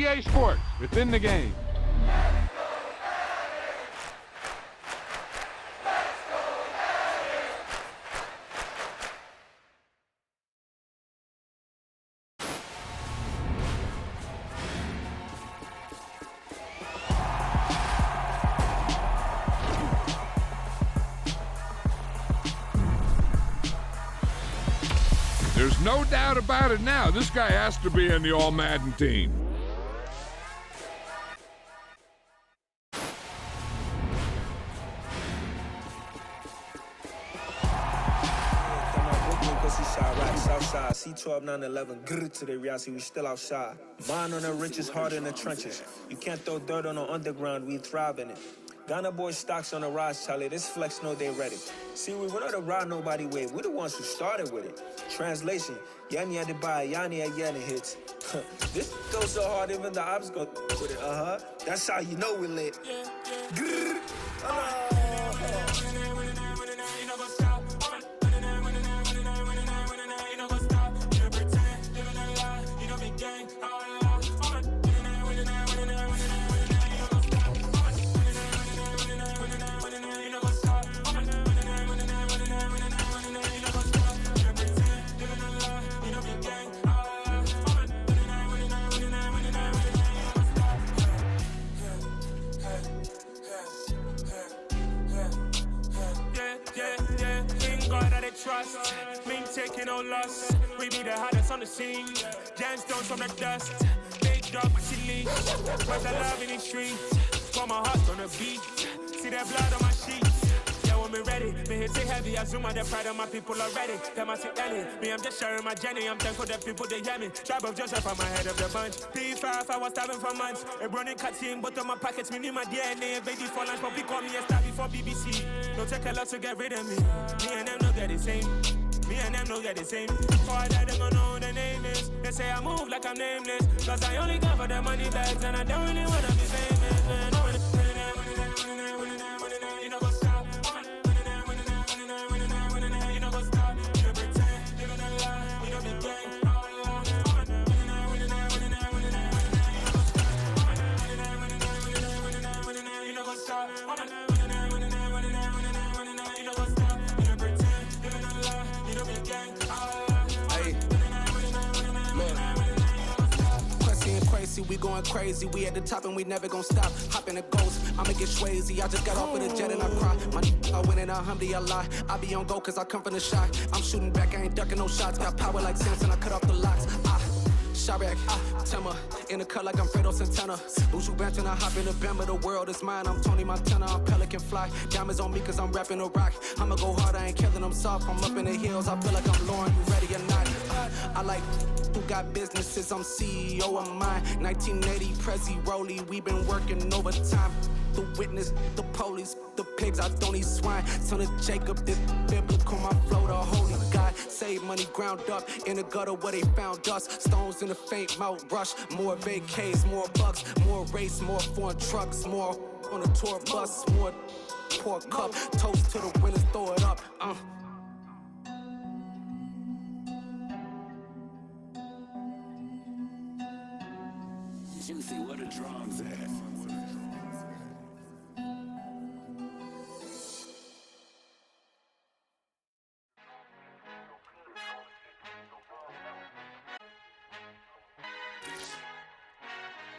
EA Sports. It's in the game. There's no doubt about it now. This guy has to be in the All-Madden team. Southside, C12, 911, grrr to the reality, we still outside. Mine on the richest, heart in the trenches. You can't throw dirt on the underground, we thrive in it. Ghana boys stocks on the rise, Charlie, this flex know they ready. See, we went on the ride nobody wave, we the ones who started with it. Translation, Yani had to buy, Yani had Yanni hits. This goes so hard, even the ops go with it, That's how you know we lit. Grrr. Trust, mean taking no loss. We be the hottest on the scene. Gemstones from the dust. Big dog, but she leaves. Where's the love in these streets? For my heart on the beat. See that blood on my sheets. Yeah, when we ready, me hit it heavy. I zoom on the pride of my people already. Them I see Ellie. Me, I'm just sharing my journey. I'm thankful that people they hear me. Tribe of Joseph, I'm ahead of the bunch. P5, I was starving for months. A running cutscene, but on my pockets, me need my DNA. Baby for lunch, but call me a star before BBC. Don't take a lot to get rid of me. Me and them no get the same. Me and them no get the same. For that, they gon' know who the name is. They say I move like I'm nameless. Cause I only got for the money bags. And I don't really wanna be famous, man. You know what's up. You know what's up. You pretend, living a lie. You know the game. You know what's up. We going crazy, we at the top and we never gon' stop. Hop in the ghost, I'ma get swayzy. I just got off with a jet and I cry. I win in a Humvee, I lie. I be on go cause I come from the shot. I'm shooting back, I ain't ducking no shots. Got power like Samson, I cut off the locks. Shabak, Timmer, in the cut like I'm Fredo Santana. Buju Banton, I hop in the Bama, the world is mine. I'm Tony Montana, I'm Pelican Fly. Diamonds on me cause I'm rapping a rock. I'ma go hard, I ain't killing them soft. I'm up in the hills, I feel like I'm Lauren, you ready or not? I like who got businesses, I'm CEO of mine. 1980, Prezi Rolly, we been working overtime. The witness, the police, the pigs, I don't eat swine. Son of Jacob, this biblical, my flow, the holy God. Save money ground up in the gutter where they found us. Stones in the faint mouth rush. More vacays, more bucks, more race, more foreign trucks, more on a tour bus, more pour cup. Toast to the winners, throw it up. Juicy, what a drums at.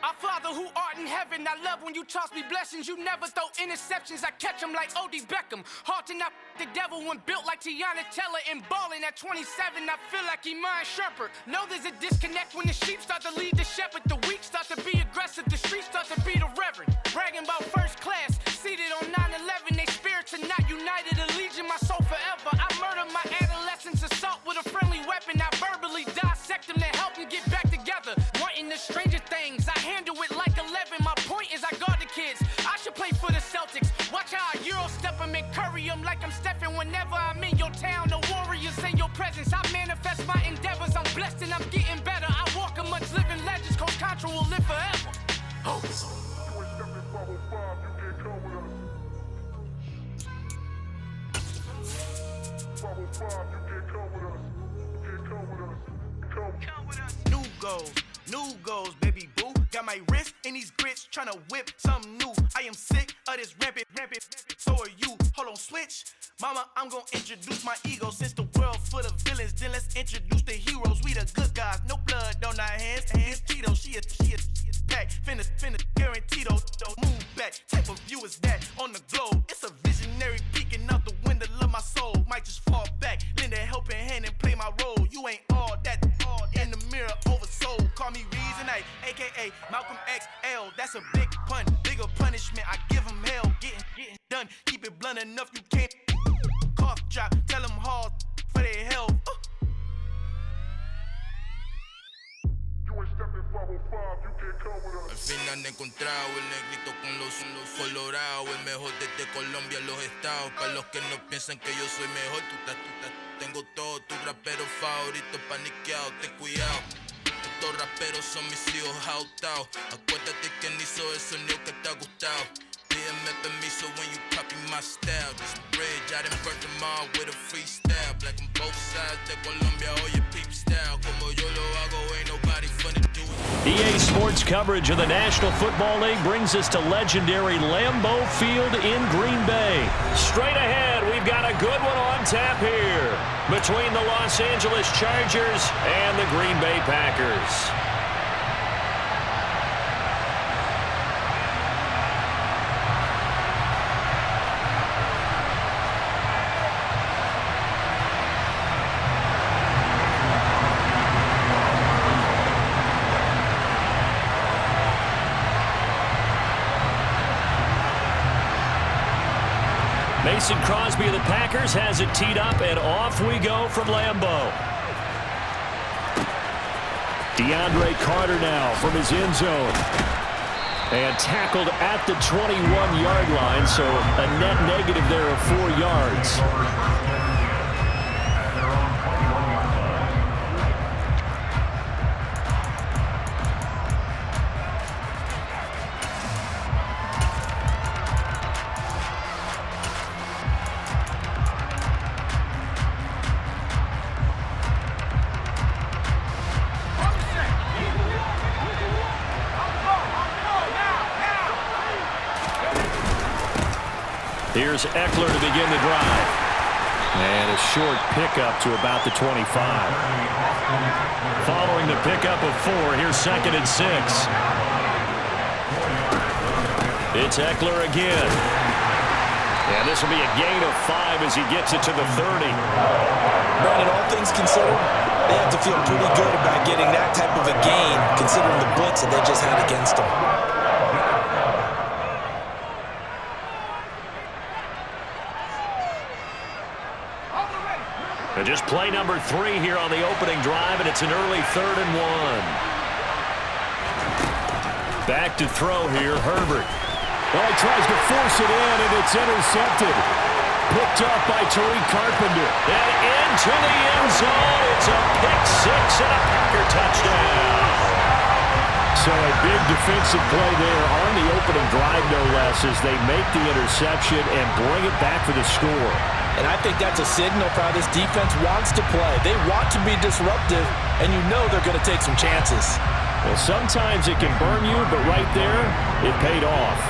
Our Father who art in heaven, I love when you toss me blessings. You never throw interceptions, I catch them like O.D. Beckham. Hard to not the devil when built like Tiana Teller and balling at 27. I feel like Iman Shumpert. Know there's a disconnect when the sheep start to lead the shepherd. The weak start to be aggressive, the streets start to be the reverend. Bragging about first class, seated on 9/11. They spirits are not united, a legion, my soul forever. I murder my adolescence, assault with a friendly weapon. I verbally dissect them to help them get back together. Wanting the stranger things, I handle it like 11. My point is I guard the kids. I should play for the Celtics. Watch how I Euro step them and curry them like I'm Stephen. Whenever I'm in your town, the Warriors in your presence. I manifest my endeavors. I'm blessed and I'm getting better. I walk amongst living legends. Coach Contra will live forever. Oh. New goals, baby boo. Got my wrist in these grits, tryna whip something new. I am sick of this rampant. So are you. Hold on, switch. Mama, I'm gonna introduce my ego. Since the world full of villains, then let's introduce the heroes. We the good guys, no blood on our hands. Tito, she a pack. Finna, guaranteed. Don't move back. Type of view is that on the globe? It's a visionary peeking out the window of my soul. Might just fall back, lend a helping hand and play my role. You ain't all that in the mirror oversold. Call me Reason A, aka Malcolm XL. That's a big pun, bigger punishment. I give him hell, getting done. Keep it blunt enough, you can't cough drop. Tell them hard for their health. Al final he encontrado el negrito con los colorados, el mejor desde Colombia a los estados. Para los que no piensan que yo soy mejor, tengo todo, tu rapero favorito paniqueado, ten cuidado. Estos raperos son mis hijos autados. Acuérdate quién hizo el sonido que te ha gustado. Pídeme permiso when you copy my style. This bridge, I done burnt them all with a freestyle. Black on both sides de Colombia, oye peep style. Como yo lo hago, ain't nobody funny do it. EA Sports coverage of the National Football League brings us to legendary Lambeau Field in Green Bay. Straight ahead, we've got a good one on tap here between the Los Angeles Chargers and the Green Bay Packers. Mason Crosby of the Packers has it teed up, and off we go from Lambeau. DeAndre Carter now from his end zone. And tackled at the 21-yard line, so a net negative there of 4 yards. Here's Eckler to begin the drive. And a short pickup to about the 25. Following the pickup of 4, here's 2nd and 6. It's Eckler again. And this will be a gain of 5 as he gets it to the 30. Brandon, all things considered, they have to feel pretty good about getting that type of a gain, considering the blitz that they just had against them. And just play number 3 here on the opening drive, and it's an early 3rd and 1. Back to throw here, Herbert. Well, he tries to force it in, and it's intercepted. Picked up by Tariq Carpenter. And into the end zone. It's a pick 6 and a Packer touchdown. So a big defensive play there on the opening drive, no less, as they make the interception and bring it back for the score. And I think that's a signal for how this defense wants to play. They want to be disruptive, and you know they're going to take some chances. Well, sometimes it can burn you, but right there, it paid off.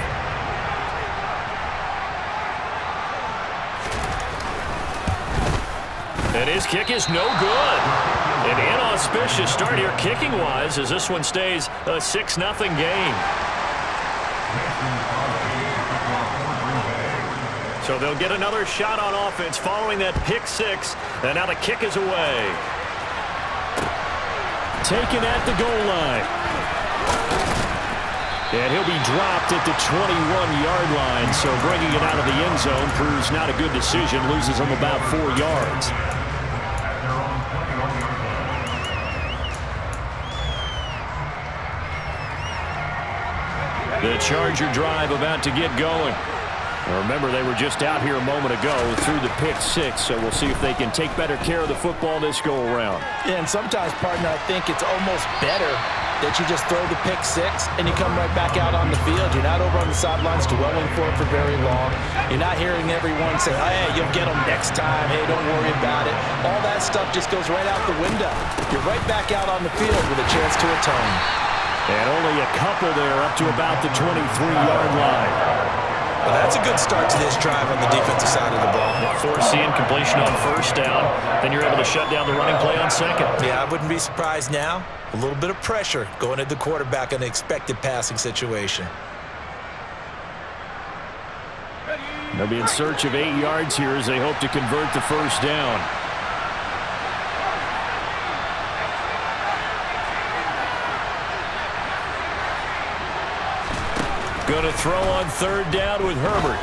And his kick is no good. An inauspicious start here kicking-wise as this one stays a 6-0 game. So they'll get another shot on offense following that pick 6, and now the kick is away. Taken at the goal line. And he'll be dropped at the 21-yard line, so bringing it out of the end zone proves not a good decision, loses him about 4 yards. The Charger drive about to get going. Remember, they were just out here a moment ago through the pick 6, so we'll see if they can take better care of the football this go-around. Yeah, and sometimes, partner, I think it's almost better that you just throw the pick 6 and you come right back out on the field. You're not over on the sidelines dwelling for it for very long. You're not hearing everyone say, hey, you'll get them next time. Hey, don't worry about it. All that stuff just goes right out the window. You're right back out on the field with a chance to atone. And only a couple there up to about the 23-yard line. Well, that's a good start to this drive on the defensive side of the ball. Force the incompletion on first down. Then you're able to shut down the running play on second. Yeah, I wouldn't be surprised now. A little bit of pressure going at the quarterback in an expected passing situation. They'll be in search of 8 yards here as they hope to convert the first down. Going to throw on third down with Herbert.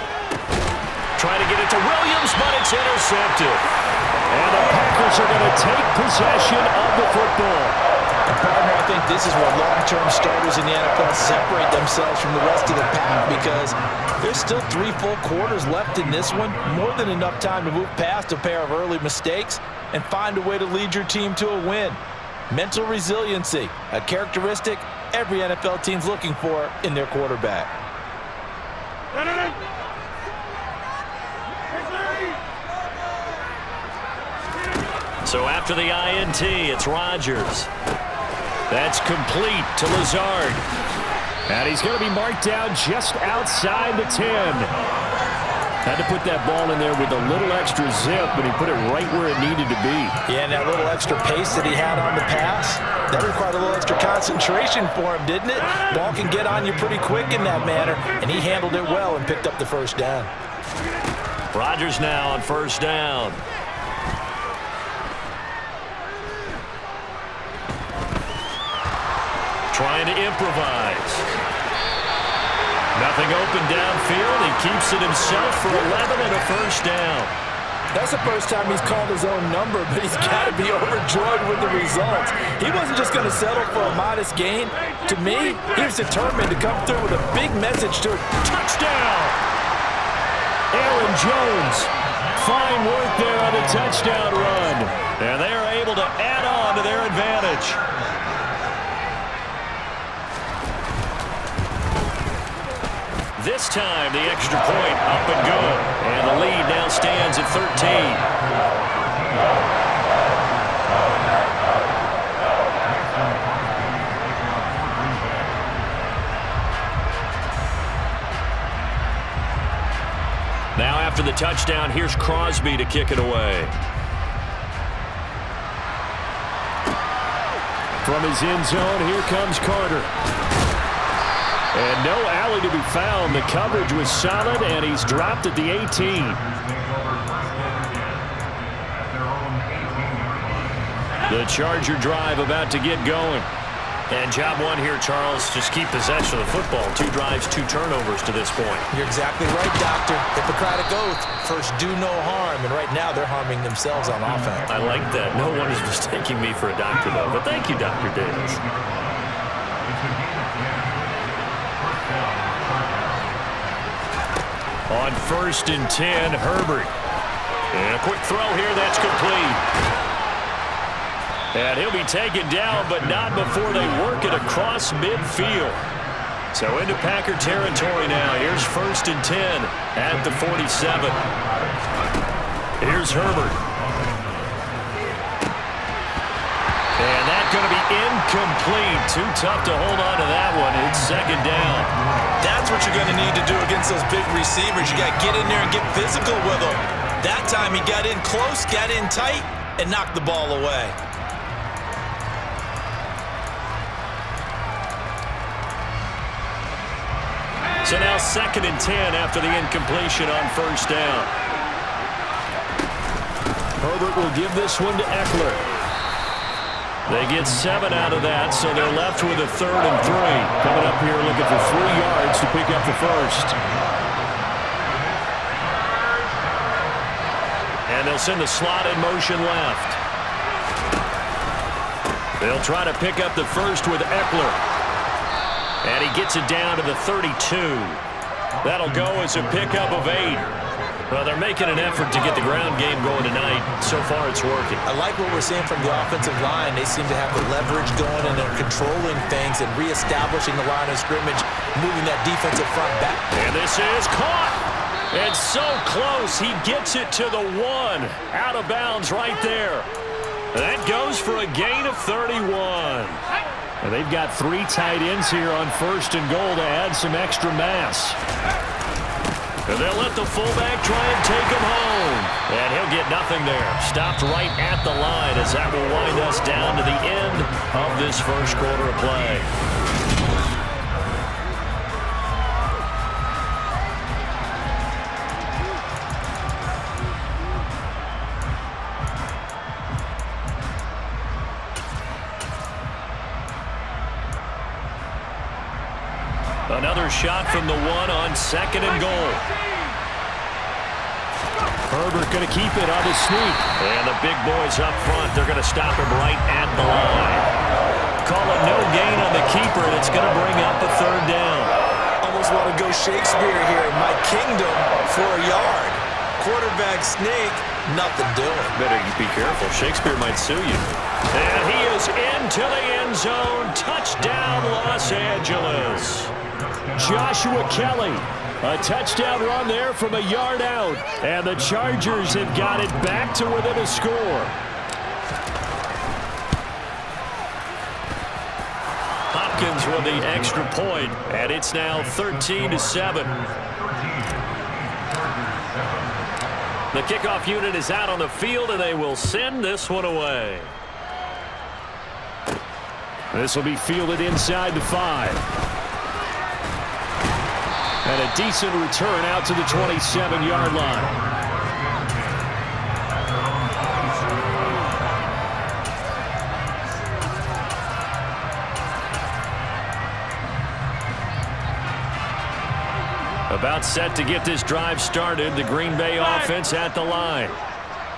Trying to get it to Williams, but it's intercepted. And the Packers are going to take possession of the football. And partner, I think this is where long-term starters in the NFL separate themselves from the rest of the pack, because there's still 3 full quarters left in this one. More than enough time to move past a pair of early mistakes and find a way to lead your team to a win. Mental resiliency, a characteristic every NFL team's looking for in their quarterback. So after the INT, it's Rodgers. That's complete to Lazard. And he's going to be marked down just outside the 10. Had to put that ball in there with a little extra zip, but he put it right where it needed to be. Yeah, and that little extra pace that he had on the pass, that required a little extra concentration for him, didn't it? Ball can get on you pretty quick in that manner, and he handled it well and picked up the first down. Rodgers now on first down. Trying to improvise. Nothing open downfield. He keeps it himself for 11 and a first down. That's the first time he's called his own number, but he's got to be overjoyed with the results. He wasn't just going to settle for a modest gain. To me, he was determined to come through with a big message to a touchdown. Aaron Jones. Fine work there on the touchdown run. And they are able to add on to their advantage. This time, the extra point up and good. And the lead now stands at 13. Now after the touchdown, here's Crosby to kick it away. From his end zone, here comes Carter. And no alley to be found. The coverage was solid, and he's dropped at the 18. The Charger drive about to get going. And job one here, Charles, just keep possession of the football. 2 drives, 2 turnovers to this point. You're exactly right, Doctor. Hippocratic oath. First, do no harm. And right now, they're harming themselves on offense. I like that. No one is mistaking me for a doctor, though. But thank you, Dr. Davis. On first and 10, Herbert. And a quick throw here, that's complete. And he'll be taken down, but not before they work it across midfield. So into Packer territory now. Here's first and 10 at the 47. Here's Herbert. And that's going to be incomplete. Too tough to hold on to that one. It's second down. That's what you're going to need to do against those big receivers. You got to get in there and get physical with them. That time he got in close, got in tight, and knocked the ball away. So now second and 10 after the incompletion on first down. Herbert will give this one to Eckler. They get 7 out of that, so they're left with a 3rd and 3. Coming up here looking for 3 yards to pick up the first. And they'll send the slot in motion left. They'll try to pick up the first with Eckler. And he gets it down to the 32. That'll go as a pickup of 8. Well, they're making an effort to get the ground game going tonight. So far, it's working. I like what we're seeing from the offensive line. They seem to have the leverage going, and they're controlling things and reestablishing the line of scrimmage, moving that defensive front back. And this is caught. It's so close. He gets it to the 1. Out of bounds right there. That goes for a gain of 31. And they've got 3 tight ends here on 1st and goal to add some extra mass. And they'll let the fullback try and take him home. And he'll get nothing there. Stopped right at the line as that will wind us down to the end of this first quarter of play. Another shot from the 1 on 2nd and goal. Herbert going to keep it on his sneak. And the big boys up front, they're going to stop him right at the line. Call it no gain on the keeper, and it's going to bring up a 3rd down. Almost want to go Shakespeare here. My kingdom for a yard. Quarterback sneak, nothing doing. Better be careful. Shakespeare might sue you. And he is into the end zone. Touchdown, Los Angeles. Joshua Kelly, a touchdown run there from a yard out. And the Chargers have got it back to within a score. Hopkins with the extra point, and it's now 13-7. The kickoff unit is out on the field, and they will send this one away. This will be fielded inside the 5. And a decent return out to the 27-yard line. About set to get this drive started. The Green Bay offense at the line.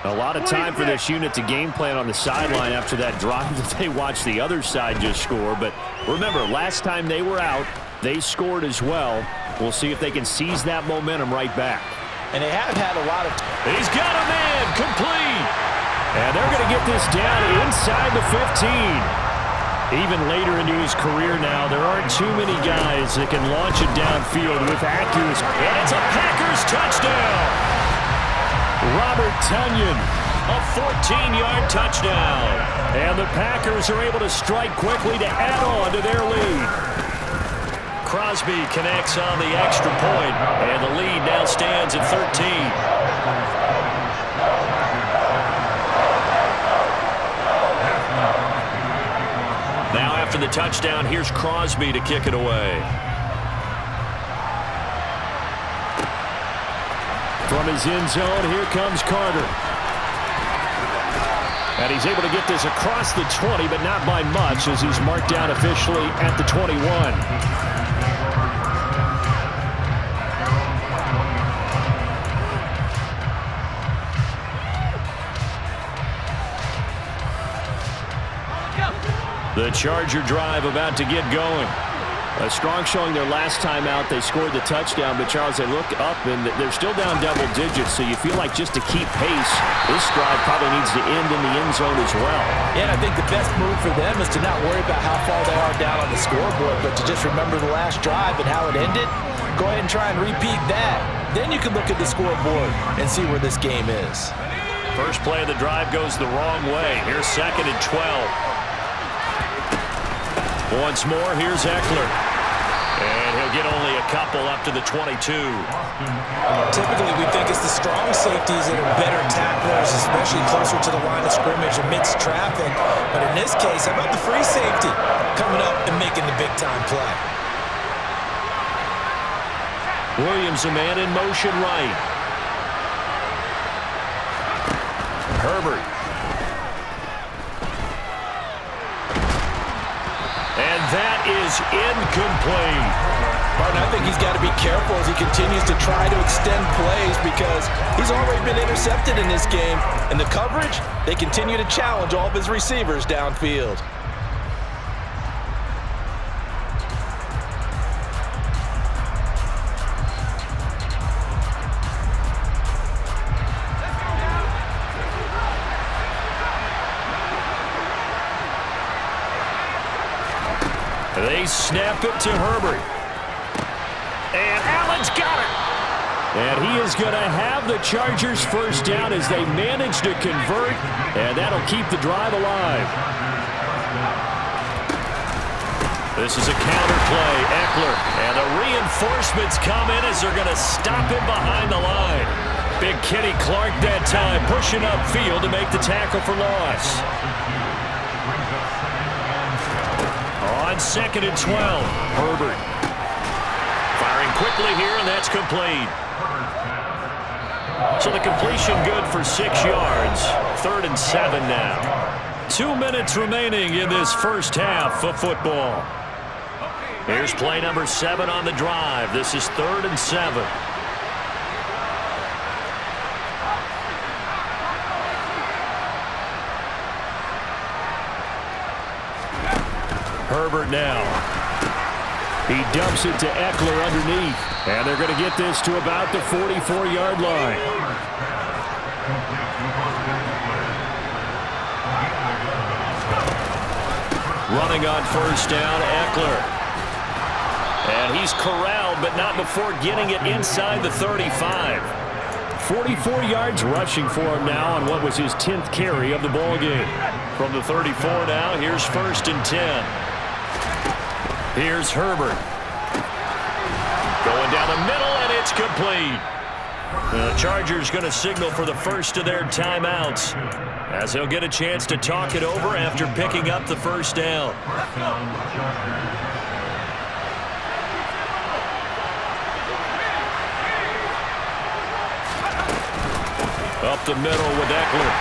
A lot of time for this unit to game plan on the sideline after that drive that they watched the other side just score. But remember, last time they were out, they scored as well. We'll see if they can seize that momentum right back. And they have had a lot of... He's got a man, complete. And they're going to get this down inside the 15. Even later into his career now, there aren't too many guys that can launch it downfield with accuracy. And it's a Packers touchdown. Robert Tonyan, a 14-yard touchdown. And the Packers are able to strike quickly to add on to their lead. Crosby connects on the extra point, and the lead now stands at 13. Now after the touchdown, here's Crosby to kick it away. From his end zone, here comes Carter. And he's able to get this across the 20, but not by much, as he's marked down officially at the 21. The Charger drive about to get going. A strong showing their last time out. They scored the touchdown, but Charles, they look up and they're still down double digits, so you feel like just to keep pace, this drive probably needs to end in the end zone as well. Yeah, and I think the best move for them is to not worry about how far they are down on the scoreboard, but to just remember the last drive and how it ended. Go ahead and try and repeat that. Then you can look at the scoreboard and see where this game is. First play of the drive goes the wrong way. Here's 2nd and 12. Once more, here's Eckler. And he'll get only a couple up to the 22. Typically, we think it's the strong safeties that are better tacklers, especially closer to the line of scrimmage amidst traffic. But in this case, how about the free safety coming up and making the big-time play? Williams, a man in motion right. Herbert. And that is incomplete. Martin, I think he's got to be careful as he continues to try to extend plays because he's already been intercepted in this game. And the coverage, they continue to challenge all of his receivers downfield. They snap it to Herbert. And Allen's got it. And he is going to have the Chargers first down as they manage to convert. And that'll keep the drive alive. This is a counter play. Eckler. And the reinforcements come in as they're going to stop him behind the line. Big Kenny Clark that time pushing upfield to make the tackle for loss. On 2nd and 12. Herbert. Firing quickly here, and that's complete. So the completion good for 6 yards. 3rd and 7 now. 2 minutes remaining in this first half of football. Here's play number 7 on the drive. This is 3rd and 7. Herbert now. He dumps it to Eckler underneath. And they're going to get this to about the 44-yard line. Running on 1st down, Eckler. And he's corralled, but not before getting it inside the 35. 44 yards rushing for him now on what was his 10th carry of the ball game. From the 34 now, here's 1st and 10. Here's Herbert. Going down the middle, and it's complete. The Chargers going to signal for the first of their timeouts as they'll get a chance to talk it over after picking up the 1st down. Up the middle with Eckler.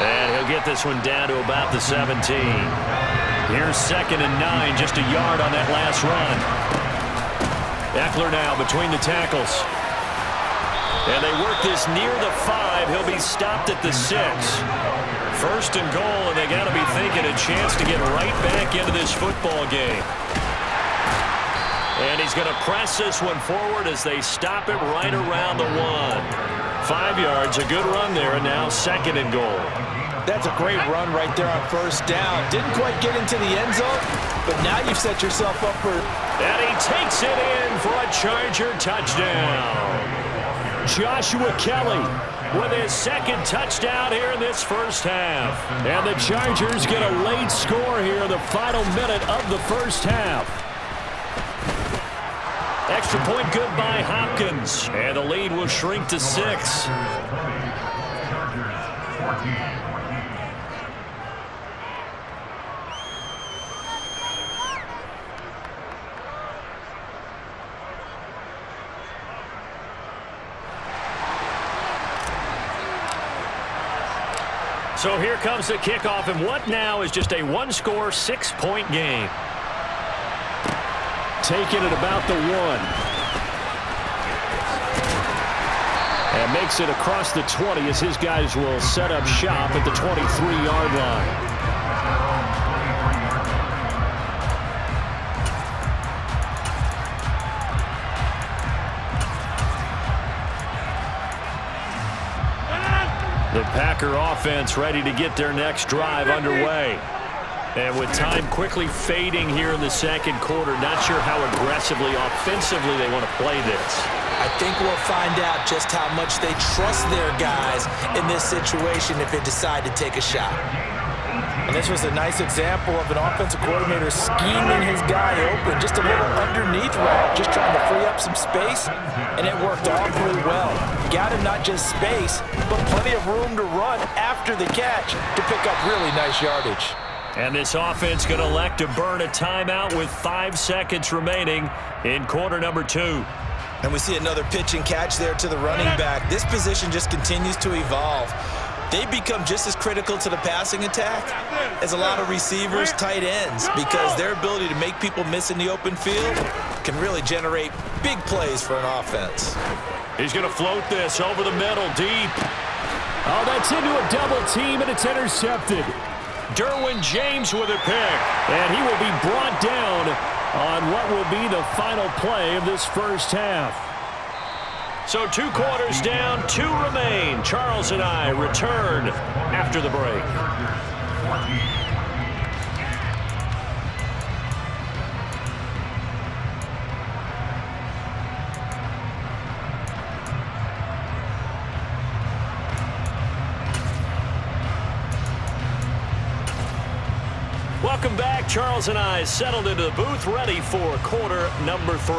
And he'll get this one down to about the 17. Here's 2nd and 9, just a yard on that last run. Eckler now between the tackles. And they work this near the 5. He'll be stopped at the 6. 1st and goal, and they got to be thinking a chance to get right back into this football game. And he's going to press this one forward as they stop it right around the 1. 5 yards, a good run there, and now 2nd and goal. That's a great run right there on 1st down. Didn't quite get into the end zone, but now you've set yourself up for... And he takes it in for a Charger touchdown. Joshua Kelly with his 2nd touchdown here in this first half. And the Chargers get a late score here in the final minute of the first half. Extra point good by Hopkins. And the lead will shrink to 6. So here comes the kickoff, and what now is just a one-score, 6-point game. Taking it about the 1. And makes it across the 20 as his guys will set up shop at the 23-yard line. The Packer offense ready to get their next drive underway. And with time quickly fading here in the 2nd quarter, not sure how aggressively, offensively they want to play this. I think we'll find out just how much they trust their guys in this situation if they decide to take a shot. And this was a nice example of an offensive coordinator scheming his guy open. Just a little underneath route, just trying to free up some space, and it worked awfully well. Got him not just space, but plenty of room to run after the catch to pick up really nice yardage. And this offense going to elect to burn a timeout with 5 seconds remaining in quarter number 2. And we see another pitch and catch there to the running back. This position just continues to evolve. They become just as critical to the passing attack as a lot of receivers, tight ends, because their ability to make people miss in the open field can really generate big plays for an offense. He's going to float this over the middle, deep. Oh, that's into a double team, and it's intercepted. Derwin James with a pick, and he will be brought down on what will be the final play of this first half. So 2 quarters down, 2 remain. Charles and I return after the break. Welcome back. Charles and I settled into the booth, ready for quarter number 3.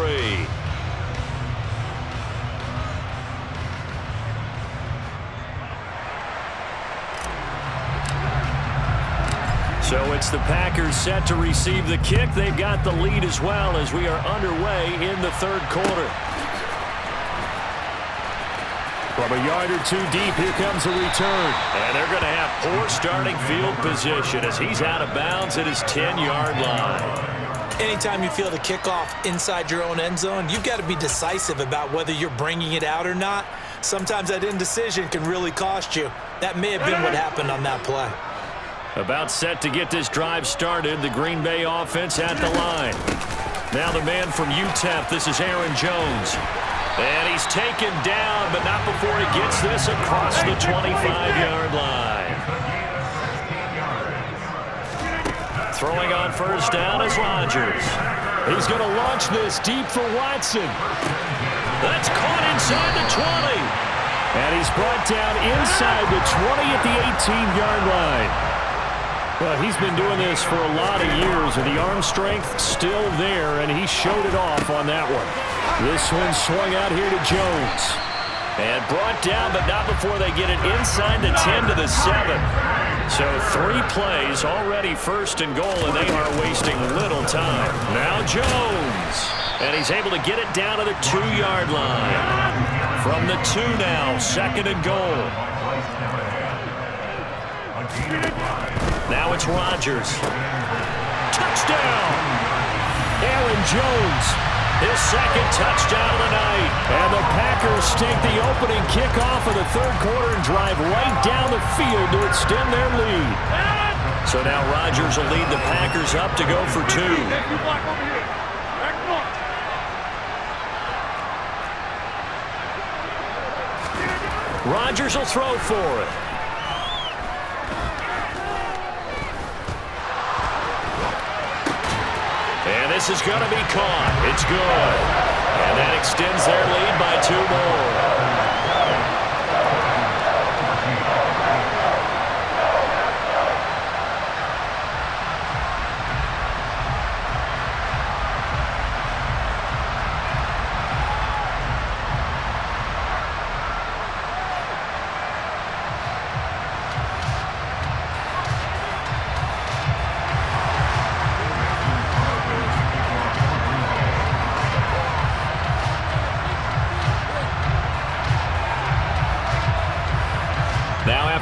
So it's the Packers set to receive the kick. They've got the lead as well as we are underway in the third quarter. From a yard or two deep, here comes a return. And they're going to have poor starting field position as he's out of bounds at his 10-yard line. Anytime you feel the kickoff inside your own end zone, you've got to be decisive about whether you're bringing it out or not. Sometimes that indecision can really cost you. That may have been what happened on that play. About set to get this drive started, the Green Bay offense at the line. Now the man from UTEP, this is Aaron Jones. And he's taken down, but not before he gets this across the 25-yard line. Throwing on first down is Rodgers. He's going to launch this deep for Watson. That's caught inside the 20. And he's brought down inside the 20 at the 18-yard line. Well, he's been doing this for a lot of years, and the arm strength still there, and he showed it off on that one. This one swung out here to Jones. And brought down, but not before they get it inside the 10 to the 7. So 3 plays, already first and goal, and they are wasting little time. Now Jones. And he's able to get it down to the 2-yard line. From the 2 now, second and goal. Now it's Rodgers. Touchdown! Aaron Jones, his second touchdown of the night. And the Packers take the opening kickoff of the third quarter and drive right down the field to extend their lead. So now Rodgers will lead the Packers up to go for 2. Rodgers will throw for it. And this is going to be caught. It's good. And that extends their lead by 2 more.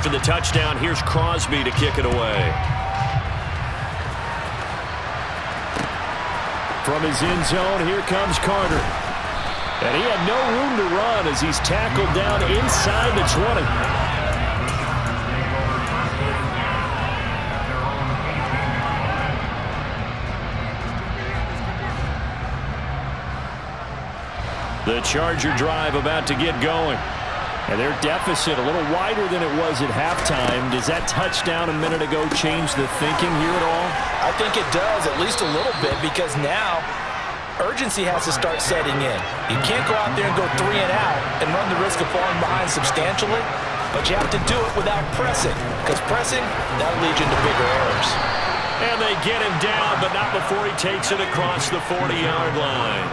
After the touchdown, here's Crosby to kick it away. From his end zone, here comes Carter. And he had no room to run as he's tackled down inside the 20. The Charger drive about to get going. And their deficit a little wider than it was at halftime. Does that touchdown a minute ago change the thinking here at all? I think it does, at least a little bit, because now urgency has to start setting in. You can't go out there and go 3 and out and run the risk of falling behind substantially, but you have to do it without pressing, because pressing, that'll lead you into bigger errors. And they get him down, but not before he takes it across the 40-yard line.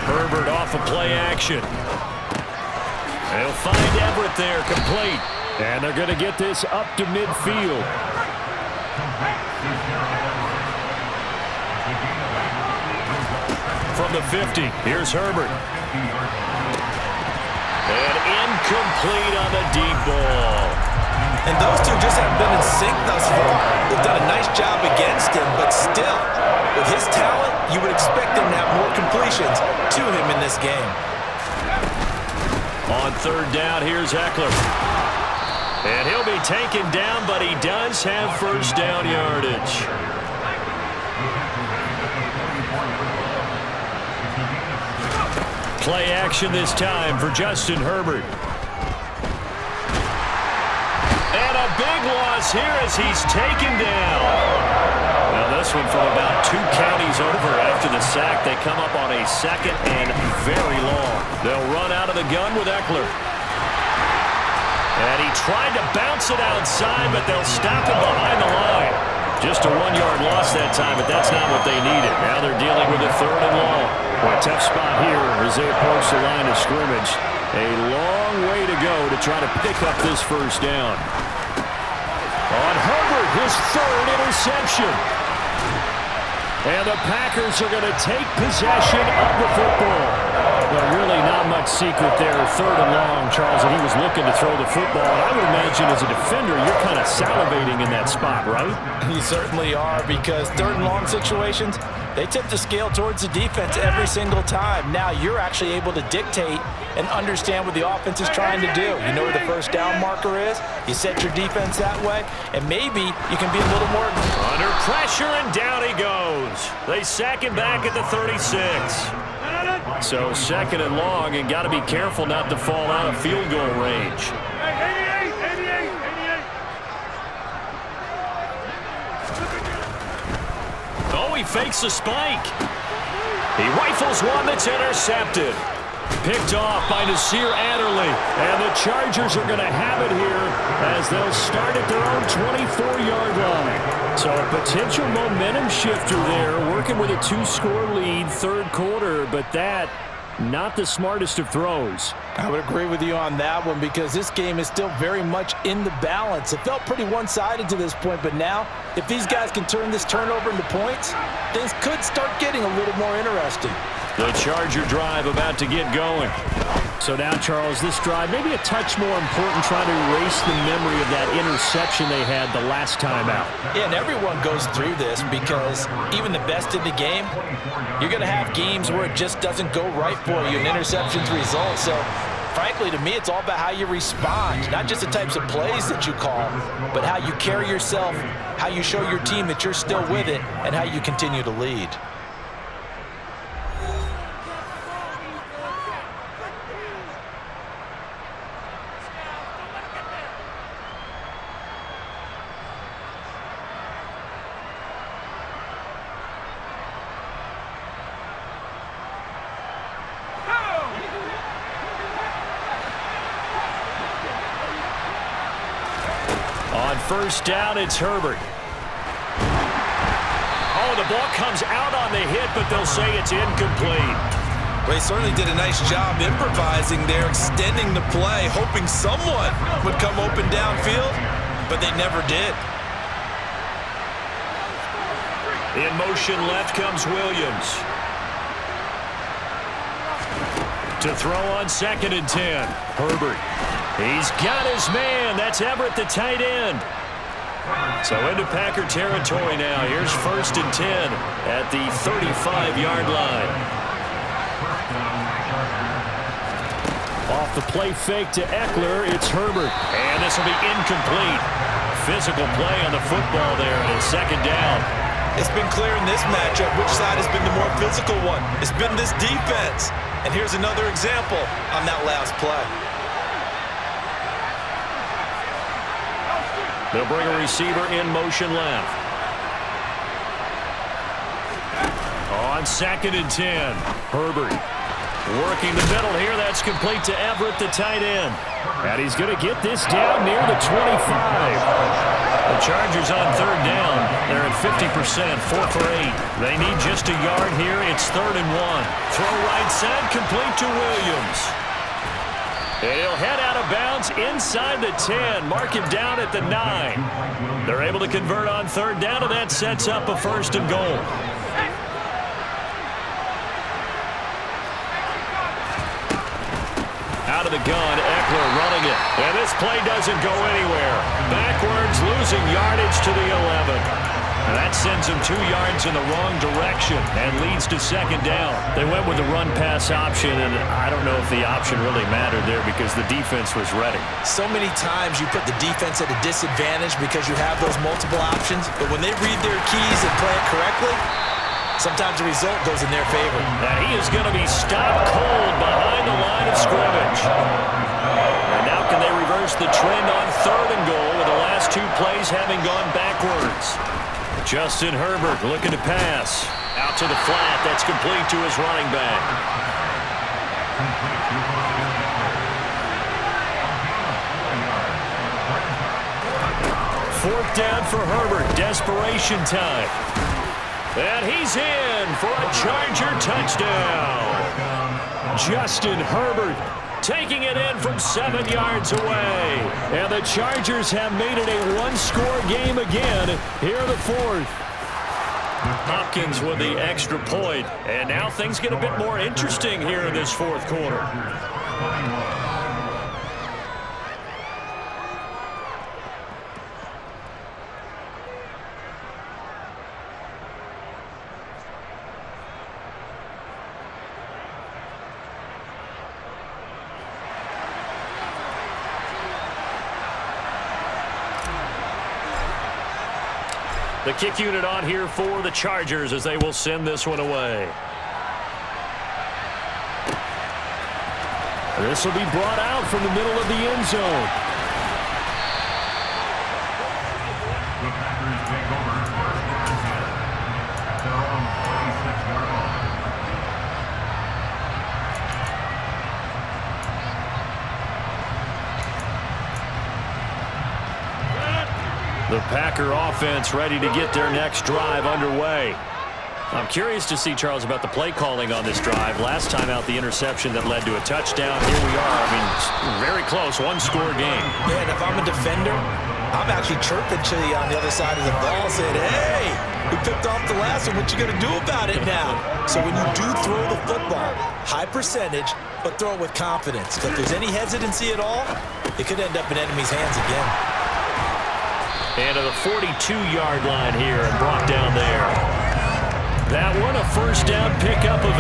Herbert off of play action. They'll find Everett there, complete. And they're going to get this up to midfield. From the 50, here's Herbert. And incomplete on the deep ball. And those two just haven't been in sync thus far. They've done a nice job against him, but still, with his talent, you would expect him to have more completions to him in this game. On third down, here's Eckler. And he'll be taken down, but he does have first down yardage. Play action this time for Justin Herbert. And a big loss here as he's taken down. Now this one from about 2 counties over after the sack. They come up on a second and very long. They'll run out of the gun with Eckler. And he tried to bounce it outside, but they'll stop him behind the line. Just a 1-yard loss that time, but that's not what they needed. Now they're dealing with a 3rd and long. Well, a tough spot here as they approach the line of scrimmage. A long way to go to try to pick up this first down. On Herbert, his 3rd interception. And the Packers are going to take possession of the football. Well, really not much secret there. 3rd and long, Charles, and he was looking to throw the football. And I would imagine as a defender, you're kind of salivating in that spot, right? You certainly are, because 3rd and long situations, they tip the scale towards the defense every single time. Now you're actually able to dictate and understand what the offense is trying to do. You know where the first down marker is. You set your defense that way, and maybe you can be a little more under pressure, and down he goes. They sack him back at the 36. So 2nd and long, and got to be careful not to fall out of field goal range. Oh, he fakes the spike. He rifles one that's intercepted. Picked off by Nasir Adderley. And the Chargers are going to have it here as they'll start at their own 24-yard line. So a potential momentum shifter there, working with a 2-score lead, 3rd quarter, but that not the smartest of throws. I would agree with you on that one, because this game is still very much in the balance. It felt pretty one-sided to this point, but now if these guys can turn this turnover into points, things could start getting a little more interesting. The Charger drive about to get going. So now, Charles, this drive maybe a touch more important, trying to erase the memory of that interception they had the last time out. Yeah, and everyone goes through this, because even the best in the game, you're going to have games where it just doesn't go right for you, and interceptions result. So, frankly, to me, it's all about how you respond, not just the types of plays that you call, but how you carry yourself, how you show your team that you're still with it, and how you continue to lead. On 1st down, it's Herbert. Oh, the ball comes out on the hit, but they'll say it's incomplete. Well, he certainly did a nice job improvising there, extending the play, hoping someone would come open downfield, but they never did. In motion left comes Williams. To throw on 2nd and 10. Herbert. He's got his man. That's Everett, the tight end. So into Packer territory now. Here's 1st and 10 at the 35-yard line. Off the play fake to Eckler, it's Herbert. And this will be incomplete. Physical play on the football there, and it's 2nd down. It's been clear in this matchup which side has been the more physical one. It's been this defense. And here's another example on that last play. They'll bring a receiver in motion left. On 2nd and 10, Herbert working the middle here. That's complete to Everett, the tight end. And he's going to get this down near the 25. The Chargers on 3rd down. They're at 50%, 4 for 8. They need just a yard here. It's 3rd and 1. Throw right side, complete to Williams. And he'll head out of bounds inside the 10. Mark him down at the 9. They're able to convert on 3rd down, and that sets up a 1st and goal. Out of the gun, Eckler running it. And this play doesn't go anywhere. Backwards, losing yardage to the 11. And that sends him 2 yards in the wrong direction and leads to 2nd down. They went with the run-pass option, and I don't know if the option really mattered there because the defense was ready. So many times you put the defense at a disadvantage because you have those multiple options, but when they read their keys and play it correctly, sometimes the result goes in their favor. And he is going to be stopped cold behind the line of scrimmage. And now can they reverse the trend on 3rd and goal with the last 2 plays having gone backwards? Justin Herbert looking to pass. Out to the flat. That's complete to his running back. 4th down for Herbert. Desperation time. And he's in for a Charger touchdown. Justin Herbert taking it in from 7 yards away. And the Chargers have made it a one-score game again here in the 4th. Hopkins with the extra point. And now things get a bit more interesting here in this 4th quarter. The kick unit on here for the Chargers as they will send this one away. This will be brought out from the middle of the end zone. The Packers take over. Their own 26-yard line. The Packer offense ready to get their next drive underway. I'm curious to see, Charles, about the play calling on this drive. Last time out, the interception that led to a touchdown. Here we are. I mean, very close, one-score game. Yeah, and if I'm a defender, I'm actually chirping to you on the other side of the ball saying, hey, we picked off the last one. What you going to do about it now? So when you do throw the football, high percentage, but throw it with confidence. If there's any hesitancy at all, it could end up in enemy's hands again. And to the 42-yard line here and brought down there. That one a first down pickup of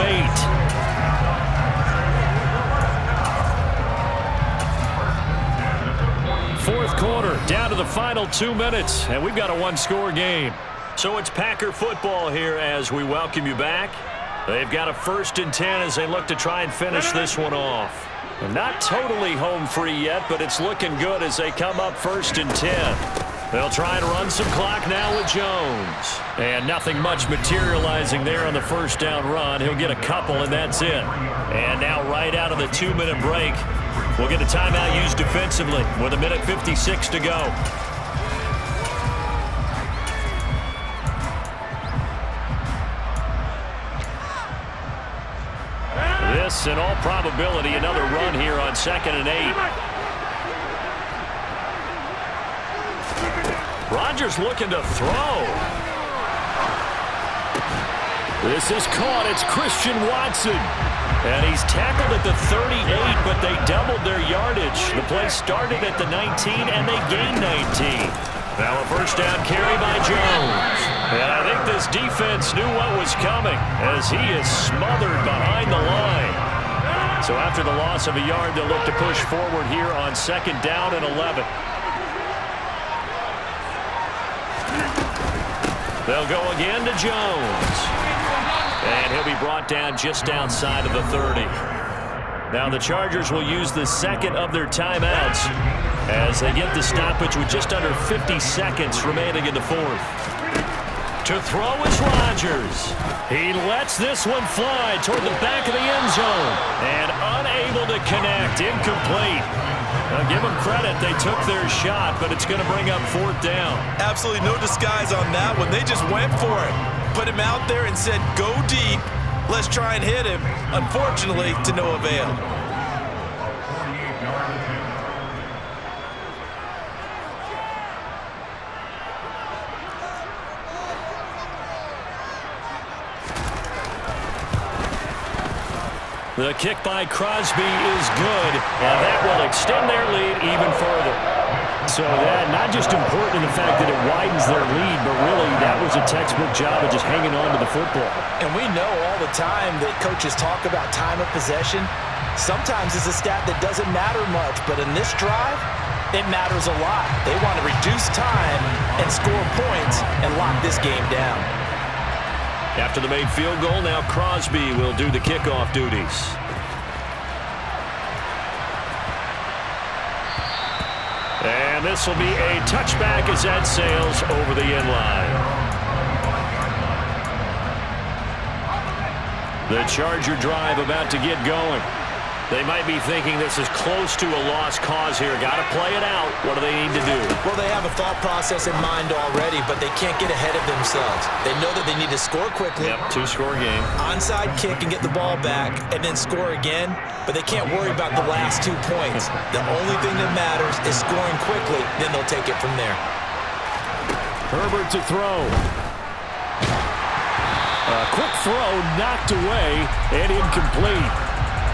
8. Fourth quarter, down to the final 2 minutes, and we've got a one-score game. So it's Packer football here as we welcome you back. They've got a 1st and 10 as they look to try and finish this one off. Not totally home free yet, but it's looking good as they come up 1st and 10. They'll try and run some clock now with Jones. And nothing much materializing there on the first down run. He'll get a couple, and that's it. And now right out of the 2-minute break, we'll get a timeout used defensively with 1:56 to go. This, in all probability, another run here on 2nd and 8. Rodgers looking to throw. This is caught. It's Christian Watson. And he's tackled at the 38, but they doubled their yardage. The play started at the 19, and they gained 19. Now a first down carry by Jones. And I think this defense knew what was coming as he is smothered behind the line. So after the loss of a yard, they'll look to push forward here on 2nd down and 11. They'll go again to Jones. And he'll be brought down just outside of the 30. Now the Chargers will use the 2nd of their timeouts as they get the stoppage with just under 50 seconds remaining in the 4th. To throw is Rodgers. He lets this one fly toward the back of the end zone. And unable to connect. Incomplete. Now give them credit. They took their shot, but it's going to bring up 4th down. Absolutely no disguise on that one. They just went for it. Put him out there and said, go deep. Let's try and hit him. Unfortunately, to no avail. The kick by Crosby is good, and that will extend their lead even further. So that not just important in the fact that it widens their lead, but really that was a textbook job of just hanging on to the football. And we know all the time that coaches talk about time of possession. Sometimes it's a stat that doesn't matter much, but in this drive, it matters a lot. They want to reduce time and score points and lock this game down. After the made field goal, now Crosby will do the kickoff duties. And this will be a touchback as that sails over the end line. The Charger drive about to get going. They might be thinking this is close to a lost cause here. Got to play it out. What do they need to do? Well, they have a thought process in mind already, but they can't get ahead of themselves. They know that they need to score quickly. Yep, two-score game. Onside kick and get the ball back, and then score again, but they can't worry about the last 2 points. The only thing that matters is scoring quickly, then they'll take it from there. Herbert to throw. A quick throw knocked away and incomplete.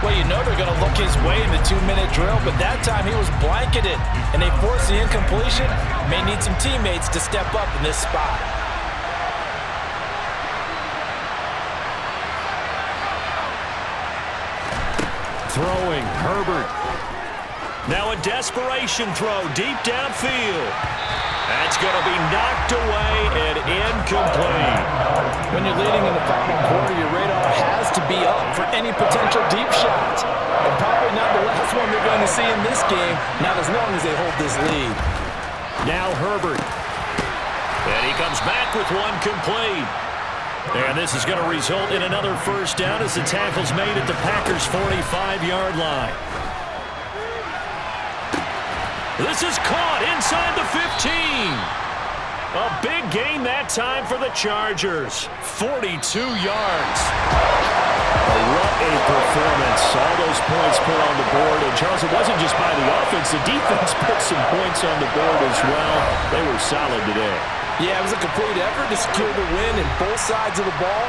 Well, you know they're going to look his way in the 2-minute drill, but that time he was blanketed, and they forced the incompletion. May need some teammates to step up in this spot. Throwing, Herbert. Now a desperation throw deep downfield. That's going to be knocked away and incomplete. When you're leading in the final quarter, your radar has to be up for any potential deep shots. And probably not the last one they're going to see in this game, not as long as they hold this lead. Now Herbert. And he comes back with one complete. And this is going to result in another first down as the tackle's made at the Packers' 45-yard line. This is caught inside the 15. A big gain that time for the Chargers. 42 yards. What a performance. All those points put on the board. And, Charles, it wasn't just by the offense. The defense put some points on the board as well. They were solid today. Yeah, it was a complete effort to secure the win, and both sides of the ball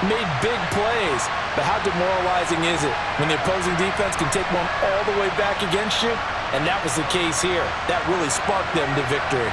made big plays. But how demoralizing is it when the opposing defense can take one all the way back against you? And that was the case here. That really sparked them to victory.